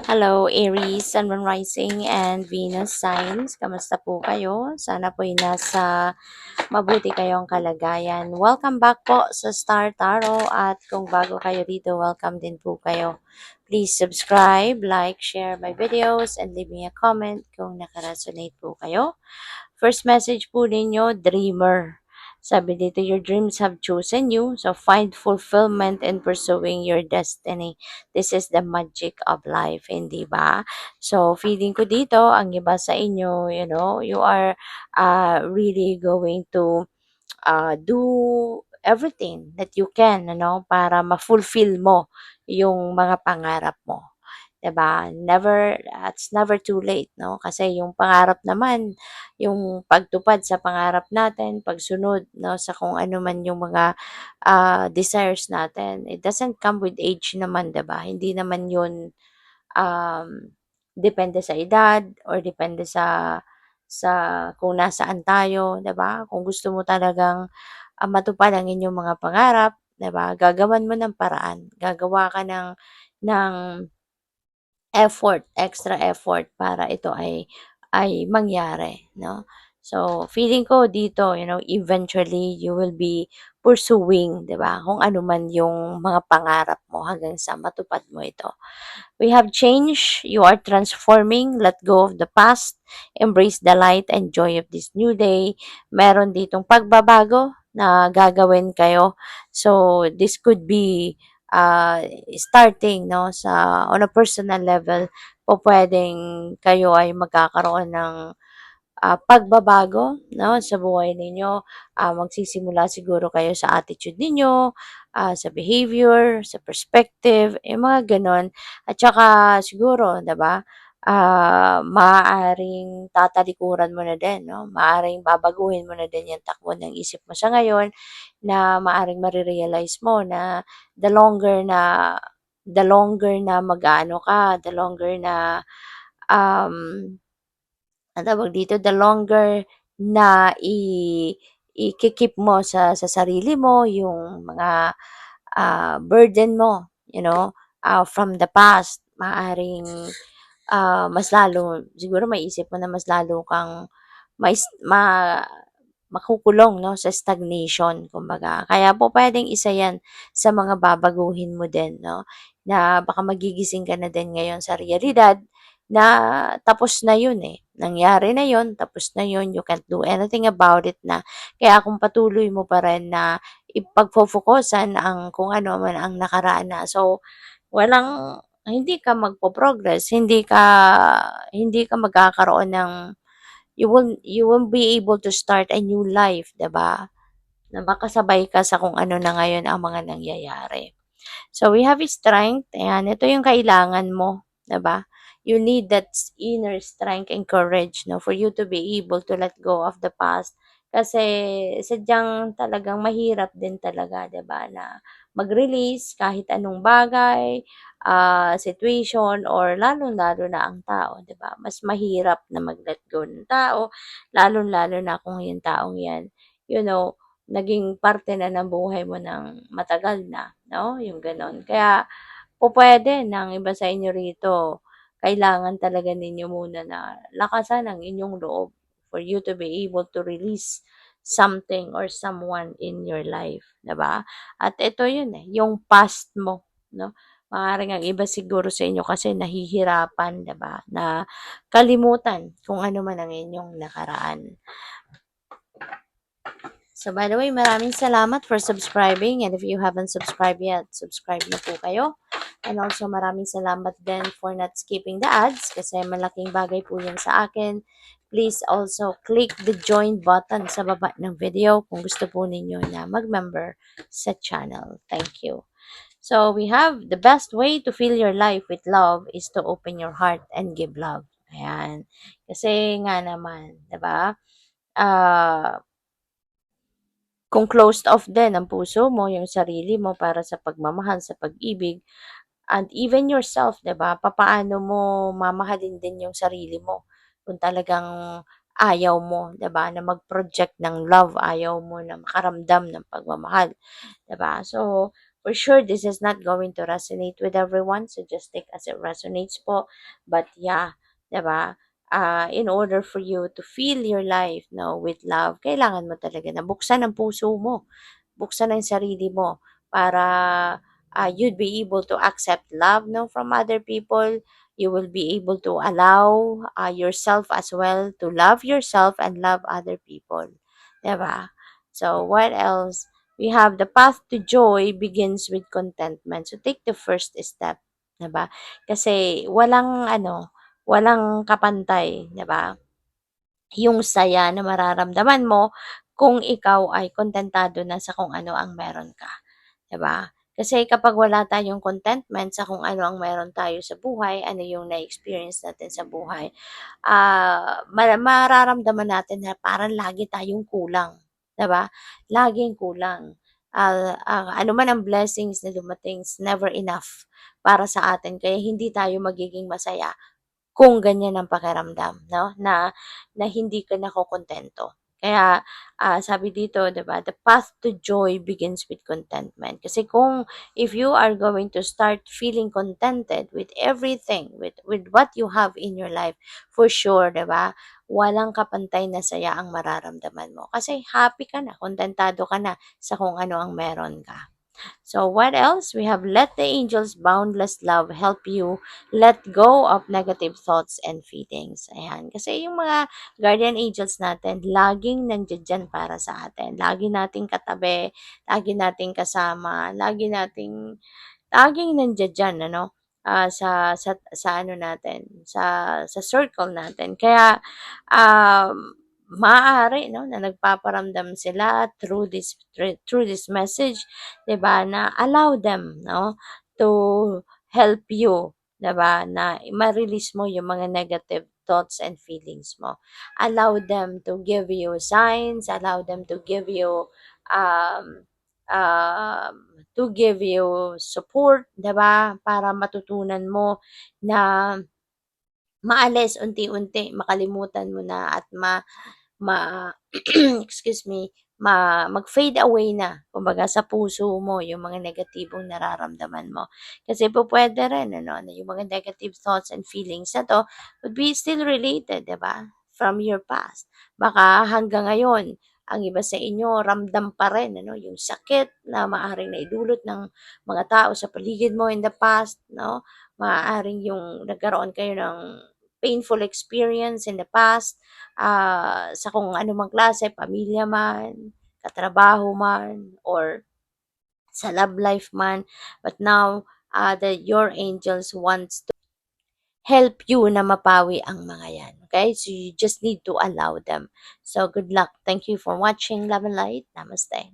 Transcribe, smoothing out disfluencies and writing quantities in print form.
Hello, Aries, Sun, Moon Rising, and Venus signs. Kamusta po kayo? Sana po'y nasa mabuti kayong kalagayan. Welcome back po sa Star Tarot at kung bago kayo dito, welcome din po kayo. Please subscribe, like, share my videos, and leave me a comment kung nakaresonate po kayo. First message po ninyo, Dreamer. Sabi dito, your dreams have chosen you, so find fulfillment in pursuing your destiny. This is the magic of life, hindi ba? So, feeling ko dito, ang iba sa inyo, you are really going to do everything that you can, para ma-fulfill mo yung mga pangarap mo. 'Di ba? It's never too late, no? Kasi yung pangarap naman, yung pagtupad sa pangarap natin, pagsunod, no, sa kung ano man yung mga desires natin, it doesn't come with age naman, 'di ba? Hindi naman yun um, depende sa edad or depende sa kung nasaan tayo, 'di ba? Kung gusto mo talagang matupad ang inyong mga pangarap, 'di ba? Gagawan mo ng paraan. Gagawa ka ng effort, extra effort para ito ay mangyari, no? So, feeling ko dito, eventually you will be pursuing, 'di ba? Kung ano man yung mga pangarap mo hanggang sa matupad mo ito. We have changed, you are transforming, let go of the past, embrace the light and joy of this new day. Meron ditong pagbabago na gagawin kayo. So, this could be starting, no, on a personal level, po pwedeng kayo ay magkakaroon ng pagbabago, no, sa buhay ninyo. Magsisimula siguro kayo sa attitude ninyo, sa behavior, sa perspective, yung mga gano'n. At saka siguro, 'di ba, maaaring tatalikuran mo na din, no? Maaaring babaguhin mo na din yung takbo ng isip mo sa ngayon na maaaring mare-realize mo na the longer na the longer na mag-aano ka, the longer na um ang tawag dito, the longer na iki-keep mo sa sarili mo yung mga burden mo, from the past, maaring mas lalo, siguro maiisip mo na mas lalo kang mais ma makukulong, 'no, sa stagnation kumbaga. Kaya po puwedeng isa 'yan sa mga babaguhin mo din, 'no, na baka magigising ka na din ngayon sa realidad na tapos na 'yun, eh. Nangyari na 'yun, tapos na 'yun, you can't do anything about it na. Kaya kung patuloy mo pa rin na ipagfo-fokusan ang kung ano man ang nakaraan na. So, hindi ka magpo-progress, hindi ka magkakaroon ng you won't be able to start a new life, 'di ba? Na makasabay ka sa kung ano na ngayon ang mga nangyayari. So, we have strength, ayan, ito yung kailangan mo, 'di ba? You need that inner strength and courage, no, for you to be able to let go of the past. Kasi sadyang talagang mahirap din talaga, 'di ba, na mag-release kahit anong bagay, situation or lalong-lalo na ang tao, 'di ba? Mas mahirap na mag-let go ng tao, lalong-lalo na kung yung taong 'yan, naging parte na ng buhay mo ng matagal na, 'no, yung gano'n. Kaya pupuwede ng iba sa inyo rito, kailangan talaga ninyo muna na lakasan ang inyong loob for you to be able to release something or someone in your life, 'di ba? At ito yun, yung past mo, 'no? Maaaring ang iba siguro sa inyo kasi nahihirapan, 'di ba, na kalimutan kung ano man ang inyong nakaraan. So, by the way, maraming salamat for subscribing. And if you haven't subscribed yet, subscribe na po kayo. And also, maraming salamat din for not skipping the ads kasi malaking bagay po yan sa akin. Please also click the join button sa baba ng video kung gusto po ninyo na mag-member sa channel. Thank you. So, we have the best way to fill your life with love is to open your heart and give love. Ayan. Kasi nga naman, 'di ba? Kung closed off din ang puso mo, yung sarili mo para sa pagmamahal, sa pag-ibig, and even yourself, 'di ba? Papaano mo mamahalin din yung sarili mo kung talagang ayaw mo, 'di ba, na mag-project ng love, ayaw mo na makaramdam ng pagmamahal, 'di ba? So, For sure, this is not going to resonate with everyone, so just take as it resonates po. But yeah, 'di ba? In order for you to fill your life, no, with love, kailangan mo talaga na buksan ang puso mo, buksan ang sarili mo para you'd be able to accept love, no, from other people. You will be able to allow yourself as well to love yourself and love other people. 'Di ba? So, what else? We have the path to joy begins with contentment. So, take the first step. 'Di ba? Kasi walang kapantay, 'di ba? Yung saya na mararamdaman mo kung ikaw ay kontentado na sa kung ano ang meron ka, 'di ba? Kasi kapag wala tayong contentment sa kung ano ang meron tayo sa buhay, ano yung na-experience natin sa buhay, mararamdaman natin na parang lagi tayong kulang, 'di ba? Laging kulang. Ano man ang blessings na dumating is never enough para sa atin kaya hindi tayo magiging masaya kung ganyan ang pakiramdam 'no, na hindi ka nakokontento. Kaya, sabi dito 'di ba, the path to joy begins with contentment. Kasi kung if you are going to start feeling contented with everything, with what you have in your life, for sure 'di ba, walang kapantay na saya ang mararamdaman mo. Kasi happy ka na, kontentado ka na sa kung ano ang meron ka. So what else? We have let the angels' boundless love help you let go of negative thoughts and feelings. Ayan. Kasi yung mga guardian angels natin, laging nandiyan dyan para sa atin. Lagi nating katabi, lagi nating kasama, laging nandiyan diyan ano, sa ano natin, sa circle natin. Kaya, maaari 'no, na nagpaparamdam sila through this message, 'di ba, na allow them 'no, to help you, 'di ba, na ma-release mo yung mga negative thoughts and feelings mo. Allow them to give you signs, allow them um, um, to give you support, 'di ba, para matutunan mo na maalis unti-unti, makalimutan mo na at ma excuse me, mag-fade away na kumbaga sa puso mo yung mga negatibong nararamdaman mo. Kasi po pwede rin ano, na yung mga negative thoughts and feelings na 'to would be still related, 'di ba, from your past. Baka hanggang ngayon, ang iba sa inyo ramdam pa rin ano, yung sakit na maaaring naidulot ng mga tao sa paligid mo in the past 'no. Maaaring yung nagkaroon kayo ng painful experience in the past, sa kung anumang klase, pamilya man, katrabaho man, or sa love life man. But now, your angels wants to help you na mapawi ang mga yan. Okay? So you just need to allow them. So good luck. Thank you for watching. Love and light. Namaste.